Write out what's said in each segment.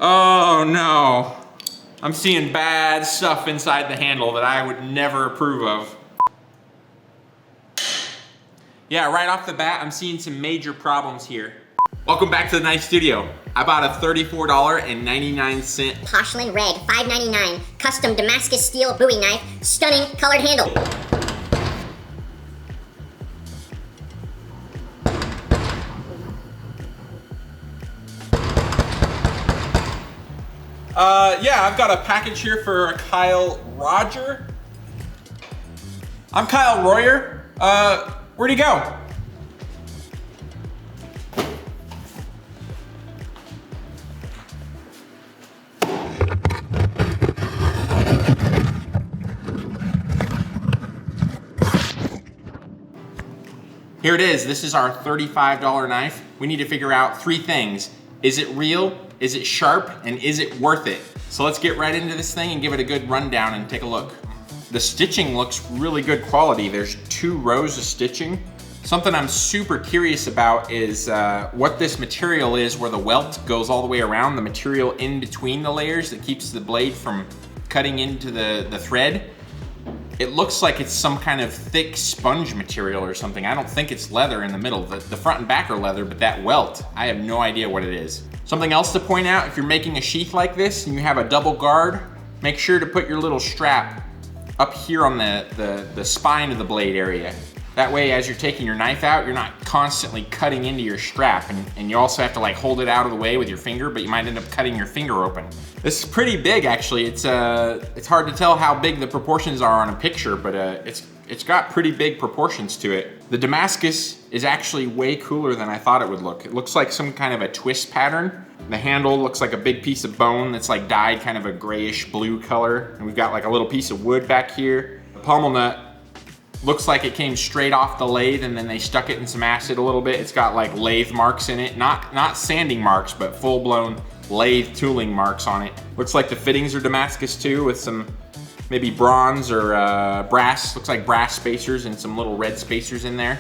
Oh no. I'm seeing bad stuff inside the handle that I would never approve of. Yeah, right off the bat, I'm seeing some major problems here. Welcome back to the knife studio. I bought a $34.99 Porcelain red, $5.99, custom Damascus steel Bowie knife, stunning colored handle. Yeah, I've got a package here for Kyle Roger. I'm Kyle Royer. Where'd he go? Here it is. This is our $35 knife. We need to figure out three things. Is it real? Is it sharp? And is it worth it? So let's get right into this thing and give it a good rundown and take a look. The stitching looks really good quality. There's 2 rows of stitching. Something I'm super curious about is what this material is where the welt goes all the way around, the material in between the layers that keeps the blade from cutting into the thread. It looks like it's some kind of thick sponge material or something. I don't think it's leather in the middle. The front and back are leather, but that welt, I have no idea what it is. Something else to point out, if you're making a sheath like this and you have a double guard, make sure to put your little strap up here on the spine of the blade area. That way, as you're taking your knife out, you're not constantly cutting into your strap, and you also have to like hold it out of the way with your finger, but you might end up cutting your finger open. This is pretty big, actually. It's hard to tell how big the proportions are on a picture, but it's got pretty big proportions to it. The Damascus is actually way cooler than I thought it would look. It looks like some kind of a twist pattern. The handle looks like a big piece of bone that's like dyed kind of a grayish blue color, and we've got like a little piece of wood back here. The pommel nut looks like it came straight off the lathe and then they stuck it in some acid a little bit. It's got like lathe marks in it, not sanding marks, but full-blown lathe tooling marks on it. Looks like the fittings are Damascus too, with some maybe bronze or brass, looks like brass spacers and some little red spacers in there.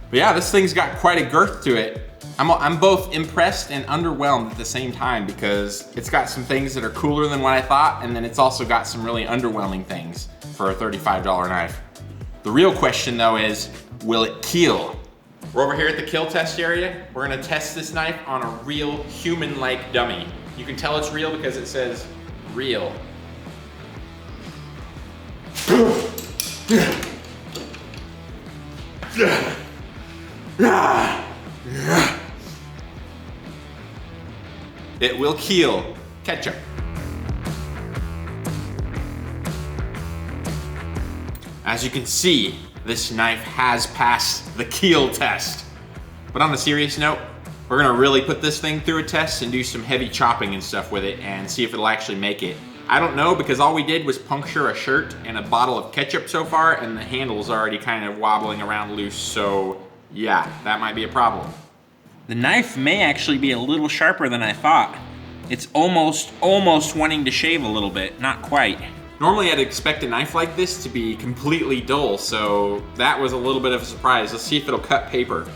But yeah, this thing's got quite a girth to it. I'm both impressed and underwhelmed at the same time because it's got some things that are cooler than what I thought, and then it's also got some really underwhelming things for a $35 knife. The real question though is, will it kill? We're over here at the kill test area. We're gonna test this knife on a real human-like dummy. You can tell it's real because it says real. It will kill. Ketchup. As you can see, this knife has passed the keel test. But on a serious note, we're gonna really put this thing through a test and do some heavy chopping and stuff with it and see if it'll actually make it. I don't know, because all we did was puncture a shirt and a bottle of ketchup so far, and the handle's already kind of wobbling around loose, so yeah, that might be a problem. The knife may actually be a little sharper than I thought. It's almost wanting to shave a little bit, not quite. Normally I'd expect a knife like this to be completely dull, so that was a little bit of a surprise. Let's see if it'll cut paper.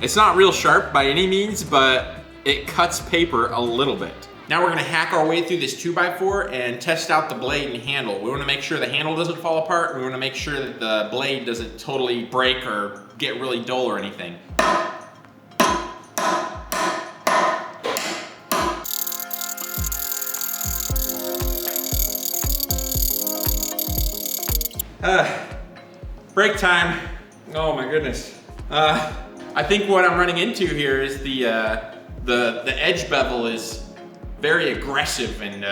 It's not real sharp by any means, but it cuts paper a little bit. Now we're gonna hack our way through this 2x4 and test out the blade and handle. We wanna make sure the handle doesn't fall apart. We wanna make sure that the blade doesn't totally break or get really dull or anything. Break time. Oh my goodness. I think what I'm running into here is the edge bevel is very aggressive and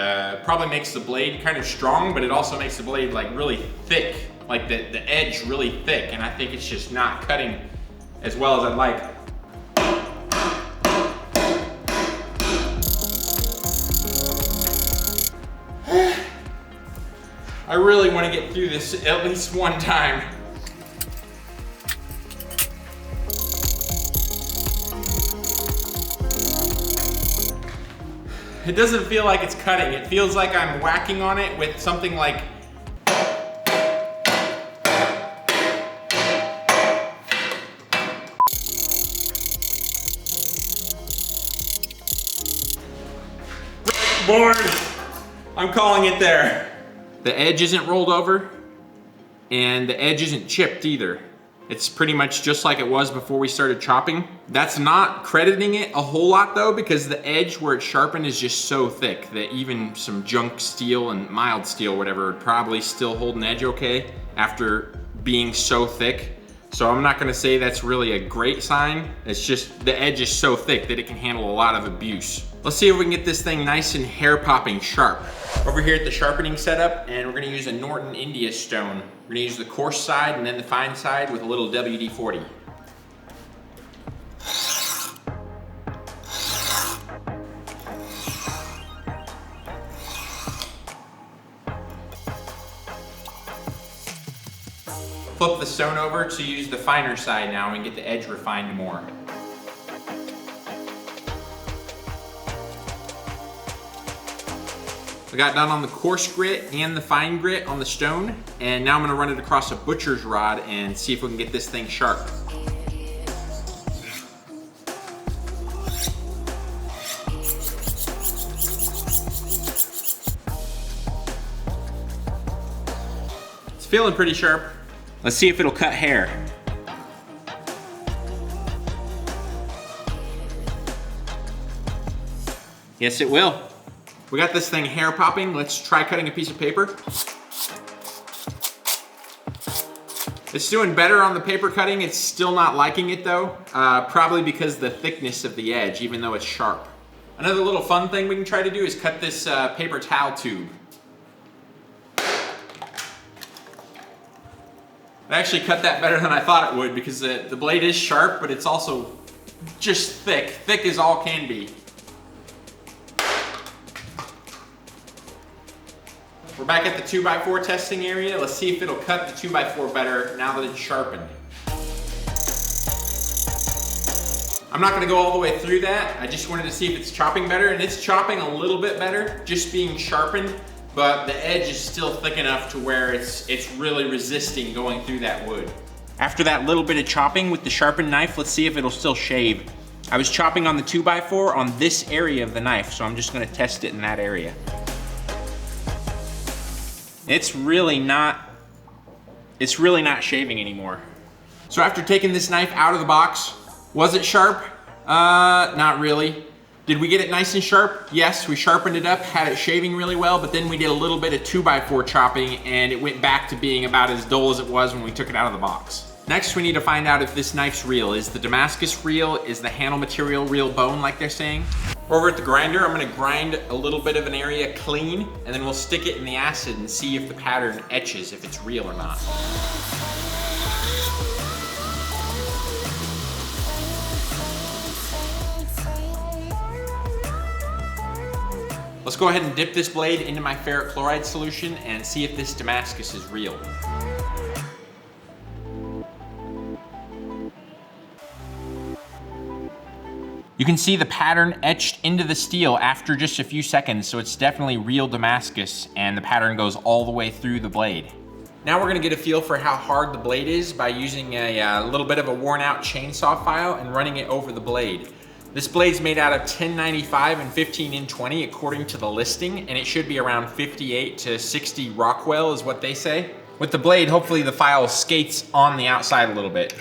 probably makes the blade kind of strong, but it also makes the blade like really thick, like the edge really thick, and I think it's just not cutting as well as I'd like. I really want to get through this at least one time. It doesn't feel like it's cutting. It feels like I'm whacking on it with something like Boys, I'm calling it there. The edge isn't rolled over, and the edge isn't chipped either. It's pretty much just like it was before we started chopping. That's not crediting it a whole lot though, because the edge where it's sharpened is just so thick that even some junk steel and mild steel, whatever, would probably still hold an edge okay after being so thick. So I'm not gonna say that's really a great sign. It's just the edge is so thick that it can handle a lot of abuse. Let's see if we can get this thing nice and hair-popping sharp. Over here at the sharpening setup, and we're gonna use a Norton India stone. We're gonna use the coarse side and then the fine side with a little WD-40. Flip the stone over to use the finer side now and get the edge refined more. I got done on the coarse grit and the fine grit on the stone, and now I'm gonna run it across a butcher's rod and see if we can get this thing sharp. It's feeling pretty sharp. Let's see if it'll cut hair. Yes, it will. We got this thing hair popping. Let's try cutting a piece of paper. It's doing better on the paper cutting. It's still not liking it though. Probably because the thickness of the edge, even though it's sharp. Another little fun thing we can try to do is cut this paper towel tube. I actually cut that better than I thought it would because the blade is sharp, but it's also just thick. Thick as all can be. We're back at the 2x4 testing area. Let's see if it'll cut the 2x4 better now that it's sharpened. I'm not gonna go all the way through that. I just wanted to see if it's chopping better, and it's chopping a little bit better, just being sharpened, but the edge is still thick enough to where it's really resisting going through that wood. After that little bit of chopping with the sharpened knife, let's see if it'll still shave. I was chopping on the 2x4 on this area of the knife, so I'm just gonna test it in that area. It's really not shaving anymore. So after taking this knife out of the box, was it sharp? Not really. Did we get it nice and sharp? Yes, we sharpened it up, had it shaving really well, but then we did a little bit of 2x4 chopping and it went back to being about as dull as it was when we took it out of the box. Next, we need to find out if this knife's real. Is the Damascus real? Is the handle material real bone like they're saying? Over at the grinder, I'm gonna grind a little bit of an area clean, and then we'll stick it in the acid and see if the pattern etches, if it's real or not. Let's go ahead and dip this blade into my ferric chloride solution and see if this Damascus is real. You can see the pattern etched into the steel after just a few seconds, so it's definitely real Damascus, and the pattern goes all the way through the blade. Now we're gonna get a feel for how hard the blade is by using a little bit of a worn out chainsaw file and running it over the blade. This blade's made out of 1095 and 15N20 according to the listing, and it should be around 58 to 60 Rockwell is what they say. With the blade, hopefully the file skates on the outside a little bit.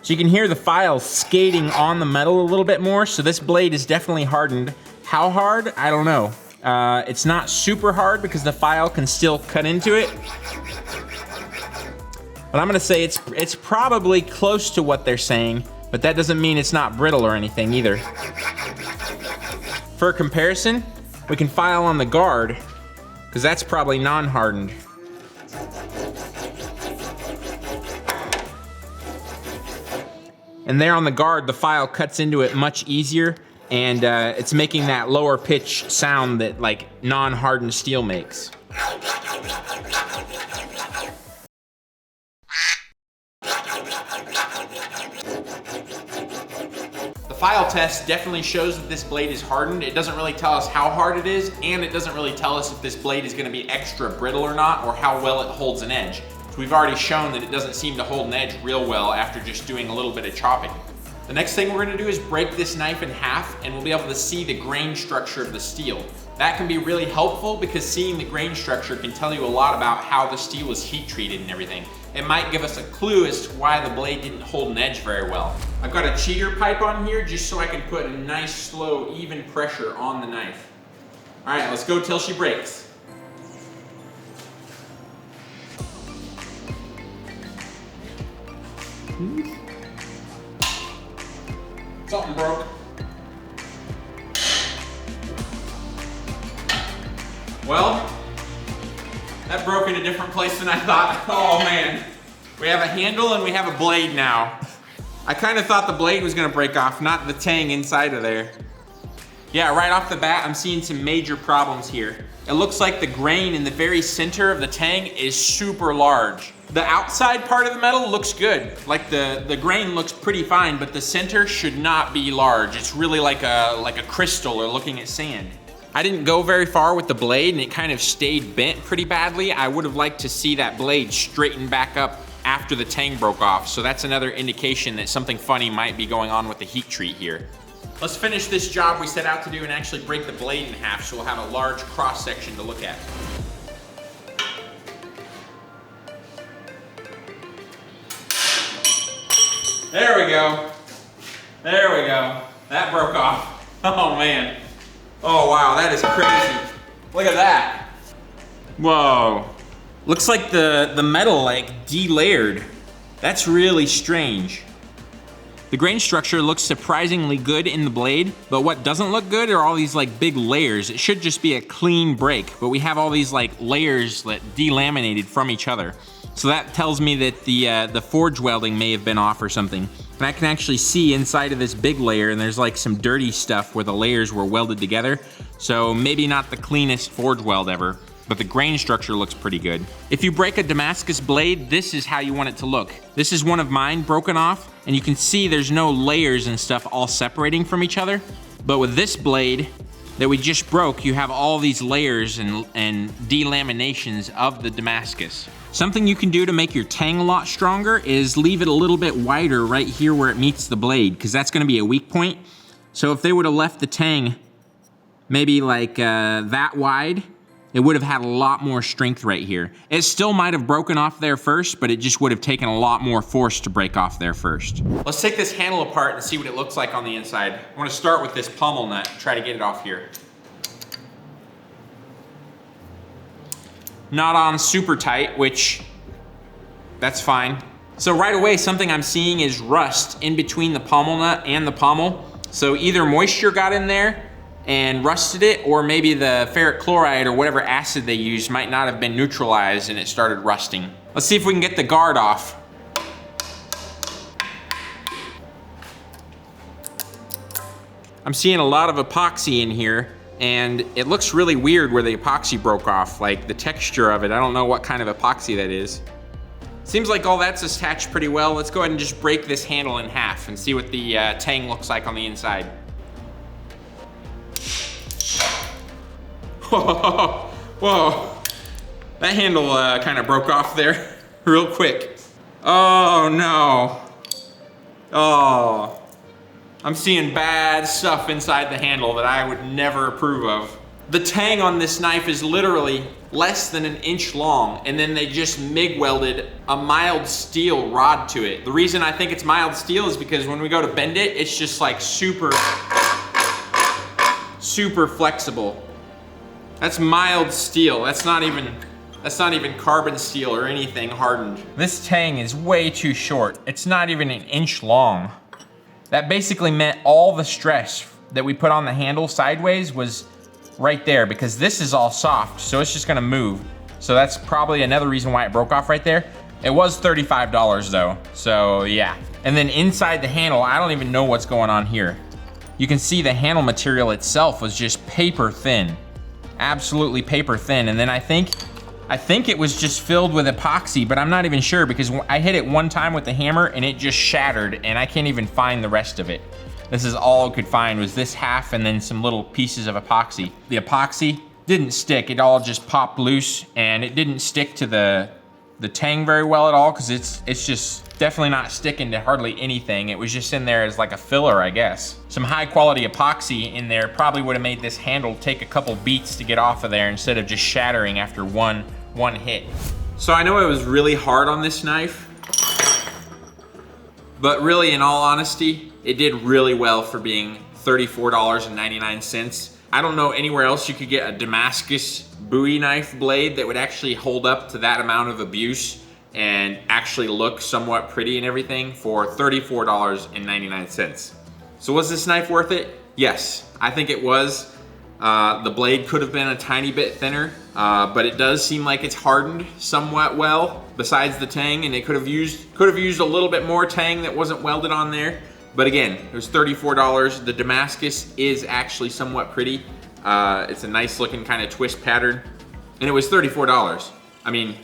So you can hear the file skating on the metal a little bit more, so this blade is definitely hardened. How hard? I don't know. It's not super hard because the file can still cut into it. But I'm gonna say it's probably close to what they're saying, but that doesn't mean it's not brittle or anything either. For comparison, we can file on the guard, because that's probably non-hardened. And there on the guard, the file cuts into it much easier, and it's making that lower pitch sound that like non-hardened steel makes. The file test definitely shows that this blade is hardened. It doesn't really tell us how hard it is, and it doesn't really tell us if this blade is gonna be extra brittle or not, or how well it holds an edge. So we've already shown that it doesn't seem to hold an edge real well after just doing a little bit of chopping. The next thing we're gonna do is break this knife in half, and we'll be able to see the grain structure of the steel. That can be really helpful because seeing the grain structure can tell you a lot about how the steel is heat treated and everything. It might give us a clue as to why the blade didn't hold an edge very well. I've got a cheater pipe on here just so I can put a nice, slow, even pressure on the knife. All right, let's go till she breaks. Something broke. Well, that broke in a different place than I thought. Oh man. We have a handle and we have a blade now. I kind of thought the blade was gonna break off, not the tang inside of there. Yeah, right off the bat, I'm seeing some major problems here. It looks like the grain in the very center of the tang is super large. The outside part of the metal looks good. Like the grain looks pretty fine, but the center should not be large. It's really like a crystal or looking at sand. I didn't go very far with the blade and it kind of stayed bent pretty badly. I would have liked to see that blade straighten back up after the tang broke off. So that's another indication that something funny might be going on with the heat treat here. Let's finish this job we set out to do and actually break the blade in half so we'll have a large cross section to look at. There we go. There we go. That broke off. Oh man. Oh wow, that is crazy. Look at that. Whoa. Looks like the metal like delayered. That's really strange. The grain structure looks surprisingly good in the blade, but what doesn't look good are all these like big layers. It should just be a clean break, but we have all these like layers that delaminated from each other. So that tells me that the forge welding may have been off or something. And I can actually see inside of this big layer and there's like some dirty stuff where the layers were welded together. So maybe not the cleanest forge weld ever, but the grain structure looks pretty good. If you break a Damascus blade, this is how you want it to look. This is one of mine broken off, and you can see there's no layers and stuff all separating from each other. But with this blade that we just broke, you have all these layers and delaminations of the Damascus. Something you can do to make your tang a lot stronger is leave it a little bit wider right here where it meets the blade, because that's gonna be a weak point. So if they would have left the tang maybe like that wide, it would have had a lot more strength right here. It still might have broken off there first, but it just would have taken a lot more force to break off there first. Let's take this handle apart and see what it looks like on the inside. I want to start with this pommel nut and try to get it off here. Not on super tight, which that's fine. So right away, something I'm seeing is rust in between the pommel nut and the pommel. So either moisture got in there and rusted it, or maybe the ferric chloride or whatever acid they used might not have been neutralized and it started rusting. Let's see if we can get the guard off. I'm seeing a lot of epoxy in here, and it looks really weird where the epoxy broke off, like the texture of it. I don't know what kind of epoxy that is. Seems like all that's attached pretty well. Let's go ahead and just break this handle in half and see what the tang looks like on the inside. Whoa, whoa. That handle kind of broke off there real quick. Oh no. Oh. I'm seeing bad stuff inside the handle that I would never approve of. The tang on this knife is literally less than 1 inch long, and then they just MIG welded a mild steel rod to it. The reason I think it's mild steel is because when we go to bend it, it's just like super flexible. That's mild steel. That's not even carbon steel or anything hardened. This tang is way too short. It's not even 1 inch long. That basically meant all the stress that we put on the handle sideways was right there, because this is all soft, so it's just gonna move. So that's probably another reason why it broke off right there. It was $35 though, so yeah. And then inside the handle, I don't even know what's going on here. You can see the handle material itself was just paper thin. Absolutely paper thin. And then I think it was just filled with epoxy, but I'm not even sure, because I hit it one time with the hammer and it just shattered, and I can't even find the rest of it. This is all I could find was this half and then some little pieces of epoxy. The epoxy didn't stick, it all just popped loose, and it didn't stick to the the tang very well at all, because it's just definitely not sticking to hardly anything. It was just in there as like a filler, I guess. Some high quality epoxy in there probably would have made this handle take a couple beats to get off of there instead of just shattering after one hit. So I know it was really hard on this knife, but really, in all honesty, it did really well for being $34.99. I don't know anywhere else you could get a Damascus Bowie knife blade that would actually hold up to that amount of abuse and actually look somewhat pretty and everything for $34.99. So was this knife worth it? Yes, I think it was. The blade could have been a tiny bit thinner, but it does seem like it's hardened somewhat well besides the tang, and it could have used a little bit more tang that wasn't welded on there. But again, it was $34. The Damascus is actually somewhat pretty. It's a nice looking kind of twist pattern, and it was $34. I mean,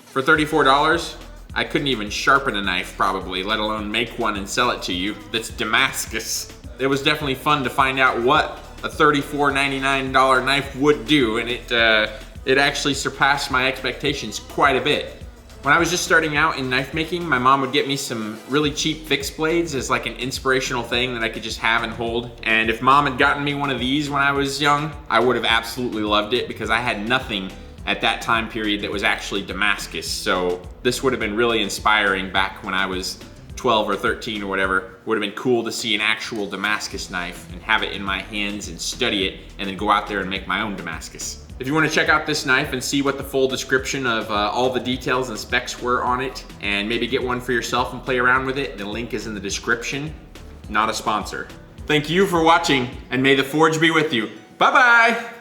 for $34, I couldn't even sharpen a knife probably, let alone make one and sell it to you. That's Damascus. It was definitely fun to find out what a $34.99 knife would do, and it actually surpassed my expectations quite a bit. When I was just starting out in knife making, my mom would get me some really cheap fixed blades as like an inspirational thing that I could just have and hold. And if mom had gotten me one of these when I was young, I would have absolutely loved it, because I had nothing at that time period that was actually Damascus. So this would have been really inspiring back when I was 12 or 13 or whatever. Would have been cool to see an actual Damascus knife and have it in my hands and study it, and then go out there and make my own Damascus. If you want to check out this knife and see what the full description of all the details and specs were on it, and maybe get one for yourself and play around with it, the link is in the description. Not a sponsor. Thank you for watching, and may the forge be with you. Bye-bye!